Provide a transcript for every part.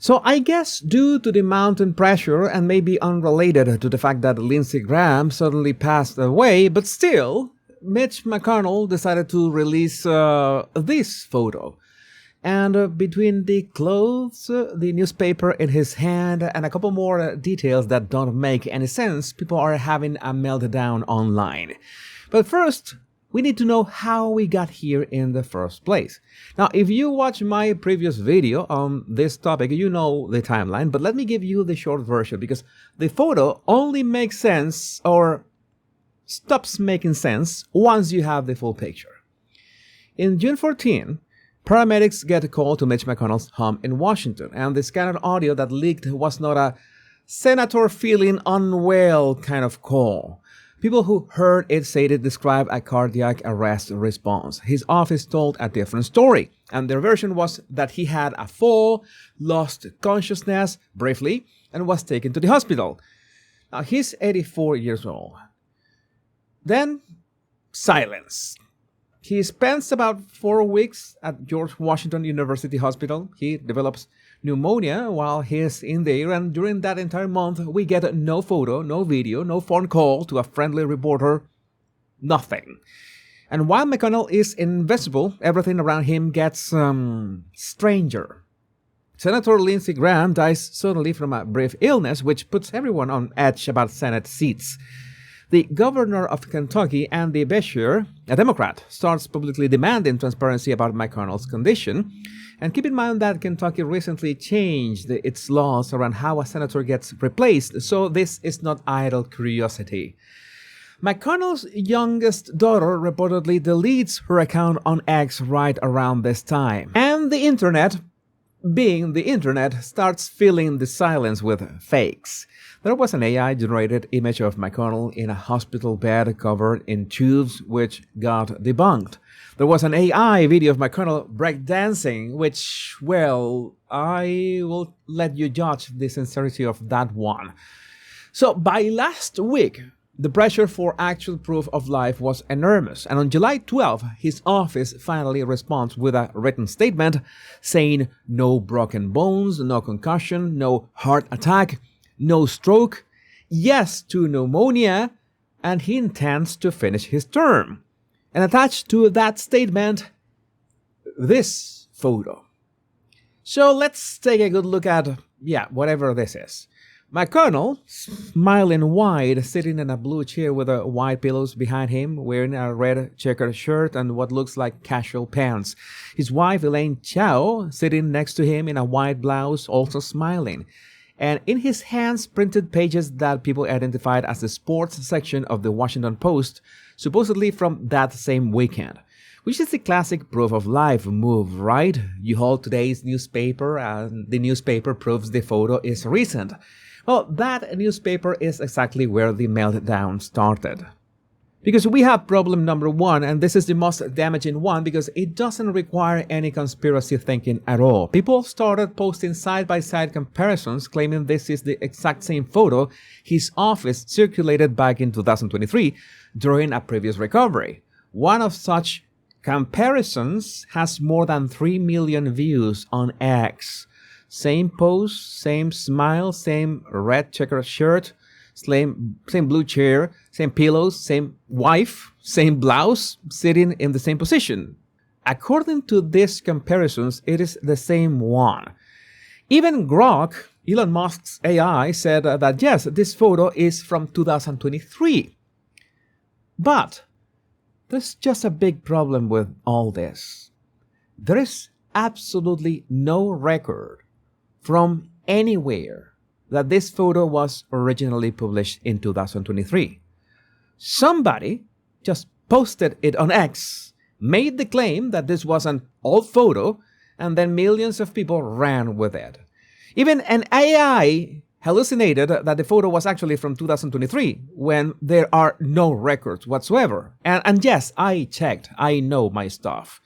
So I guess due to the mountain pressure and maybe unrelated to the fact that Lindsey Graham suddenly passed away, but still, Mitch McConnell decided to release this photo. And between the clothes, the newspaper in his hand, and a couple more details that don't make any sense, people are having a meltdown online. But first, we need to know how we got here in the first place. Now, if you watch my previous video on this topic, you know the timeline, but let me give you the short version because the photo only makes sense or stops making sense once you have the full picture. In June 14, paramedics get a call to Mitch McConnell's home in Washington, and the scanned audio that leaked was not a senator feeling unwell kind of call. People who heard it said it described a cardiac arrest response. His office told a different story, and their version was that he had a fall, lost consciousness briefly, and was taken to the hospital. Now, he's 84 years old. Then, silence. He spends about 4 weeks at George Washington University Hospital. He develops pneumonia while he's in there, and during that entire month, we get no photo, no video, no phone call to a friendly reporter, nothing. And while McConnell is invisible, everything around him gets stranger. Senator Lindsey Graham dies suddenly from a brief illness, which puts everyone on edge about Senate seats. The governor of Kentucky, Andy Beshear, a Democrat, starts publicly demanding transparency about McConnell's condition. And keep in mind that Kentucky recently changed its laws around how a senator gets replaced, so this is not idle curiosity. McConnell's youngest daughter reportedly deletes her account on X right around this time. And the internet, being the internet, starts filling the silence with fakes. There was an AI-generated image of McConnell in a hospital bed covered in tubes, which got debunked. There was an AI video of McConnell breakdancing, which, well, I will let you judge the sincerity of that one. So by last week, the pressure for actual proof of life was enormous, and on July 12, his office finally responds with a written statement saying no broken bones, no concussion, no heart attack, no stroke, yes to pneumonia, and he intends to finish his term. And attached to that statement, this photo. So let's take a good look at, whatever this is. McConnell, smiling wide, sitting in a blue chair with white pillows behind him, wearing a red checkered shirt and what looks like casual pants. His wife, Elaine Chao, sitting next to him in a white blouse, also smiling. And in his hands, printed pages that people identified as the sports section of the Washington Post, supposedly from that same weekend. Which is the classic proof of life move, right? You hold today's newspaper and the newspaper proves the photo is recent. Well, that newspaper is exactly where the meltdown started. Because we have problem number one, and this is the most damaging one because it doesn't require any conspiracy thinking at all. People started posting side-by-side comparisons claiming this is the exact same photo his office circulated back in 2023 during a previous recovery. One of such comparisons has more than 3 million views on X. Same pose, same smile, same red checkered shirt, same blue chair, same pillows, same wife, same blouse, sitting in the same position. According to these comparisons, it is the same one. Even Grok, Elon Musk's AI, said that yes, this photo is from 2023. But there's just a big problem with all this. There is absolutely no record from anywhere that this photo was originally published in 2023. Somebody just posted it on X, made the claim that this was an old photo, and then millions of people ran with it. Even an AI hallucinated that the photo was actually from 2023 when there are no records whatsoever. And yes, I checked. I know my stuff.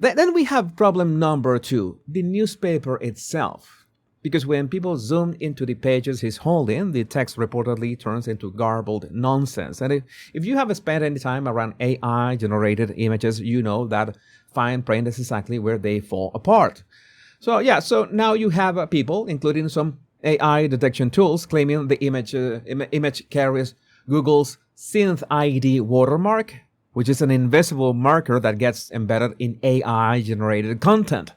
Then we have problem number two, the newspaper itself. Because when people zoom into the pages he's holding, the text reportedly turns into garbled nonsense. And if you have spent any time around AI-generated images, you know that fine print is exactly where they fall apart. So now you have people, including some AI detection tools, claiming the image carries Google's Synth ID watermark, which is an invisible marker that gets embedded in AI-generated content.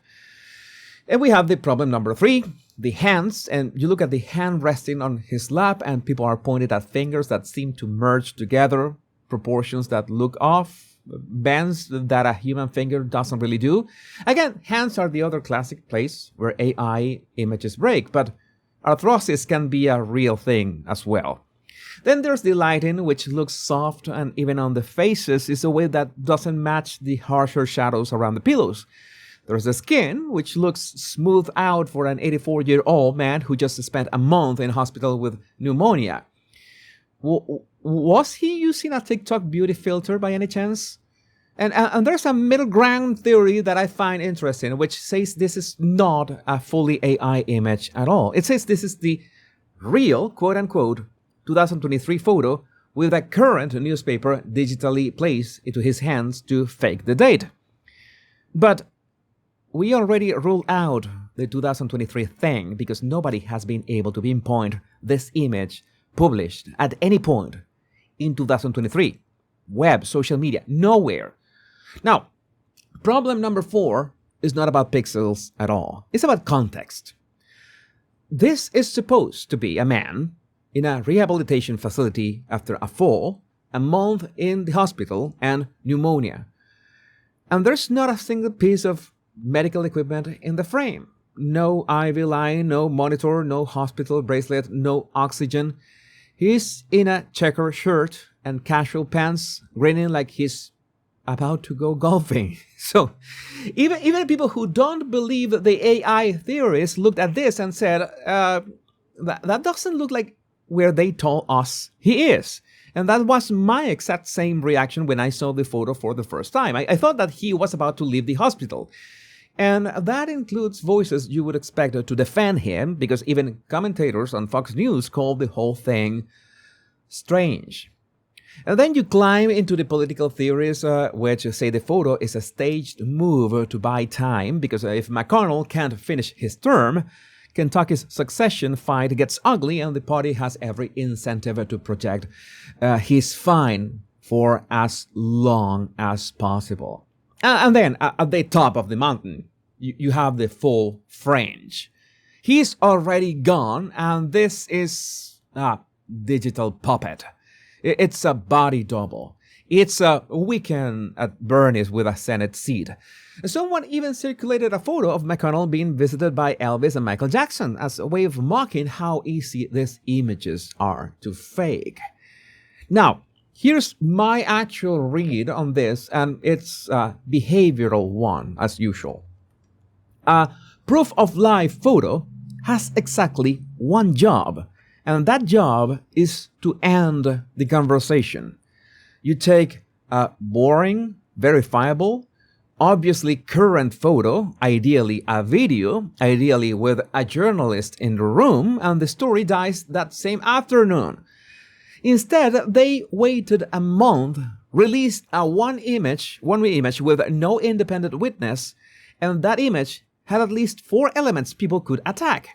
And we have the problem number 3, the hands, and you look at the hand resting on his lap, and people are pointed at fingers that seem to merge together, proportions that look off, bends that a human finger doesn't really do. Again, hands are the other classic place where AI images break, but arthrosis can be a real thing as well. Then there's the lighting, which looks soft, and even on the faces is a way that doesn't match the harsher shadows around the pillows. There's the skin, which looks smooth out for an 84-year-old man who just spent a month in hospital with pneumonia. Was he using a TikTok beauty filter by any chance? And there's a middle ground theory that I find interesting, which says this is not a fully AI image at all. It says this is the real, quote-unquote, 2023 photo with a current newspaper digitally placed into his hands to fake the date. But we already ruled out the 2023 thing because nobody has been able to pinpoint this image published at any point in 2023. Web, social media, nowhere. Now, problem number 4 is not about pixels at all. It's about context. This is supposed to be a man in a rehabilitation facility after a fall, a month in the hospital, and pneumonia. And there's not a single piece of medical equipment in the frame. No IV line, no monitor, no hospital bracelet, no oxygen. He's in a checker shirt and casual pants, grinning like he's about to go golfing. So even people who don't believe the AI theorists looked at this and said, that doesn't look like where they told us he is. And that was my exact same reaction when I saw the photo for the first time. I thought that he was about to leave the hospital. And that includes voices you would expect to defend him, because even commentators on Fox News called the whole thing strange. And then you climb into the political theories, which say the photo is a staged move to buy time, because if McConnell can't finish his term, Kentucky's succession fight gets ugly, and the party has every incentive to project his fine for as long as possible. And then at the top of the mountain, you have the full fringe. He's already gone, and this is a digital puppet. It's a body double. It's a weekend at Bernie's with a Senate seat. Someone even circulated a photo of McConnell being visited by Elvis and Michael Jackson as a way of mocking how easy these images are to fake. Now, here's my actual read on this, and it's a behavioral one, as usual. A proof of life photo has exactly one job, and that job is to end the conversation. You take a boring, verifiable, obviously current photo, ideally a video, ideally with a journalist in the room, and the story dies that same afternoon. Instead, they waited a month, released a one image with no independent witness, and that image had at least 4 elements people could attack.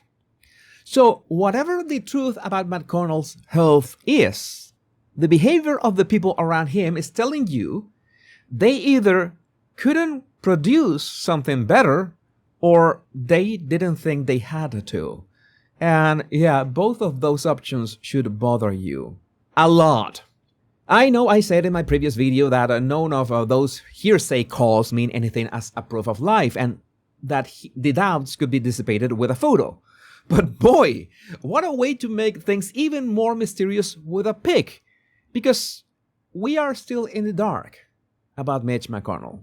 So whatever the truth about McConnell's health is, the behavior of the people around him is telling you they either couldn't produce something better or they didn't think they had to. And yeah, both of those options should bother you a lot. I know I said in my previous video that none of those hearsay calls mean anything as a proof of life, and that the doubts could be dissipated with a photo. But boy, what a way to make things even more mysterious with a pic, because we are still in the dark about Mitch McConnell.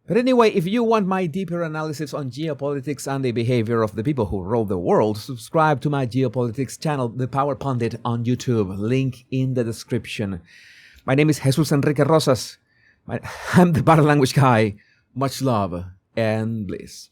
But anyway, if you want my deeper analysis on geopolitics and the behavior of the people who rule the world, subscribe to my geopolitics channel, The Power Pundit, on YouTube. Link in the description. My name is Jesus Enrique Rosas. I'm the Paralanguage Guy. Much love and bliss.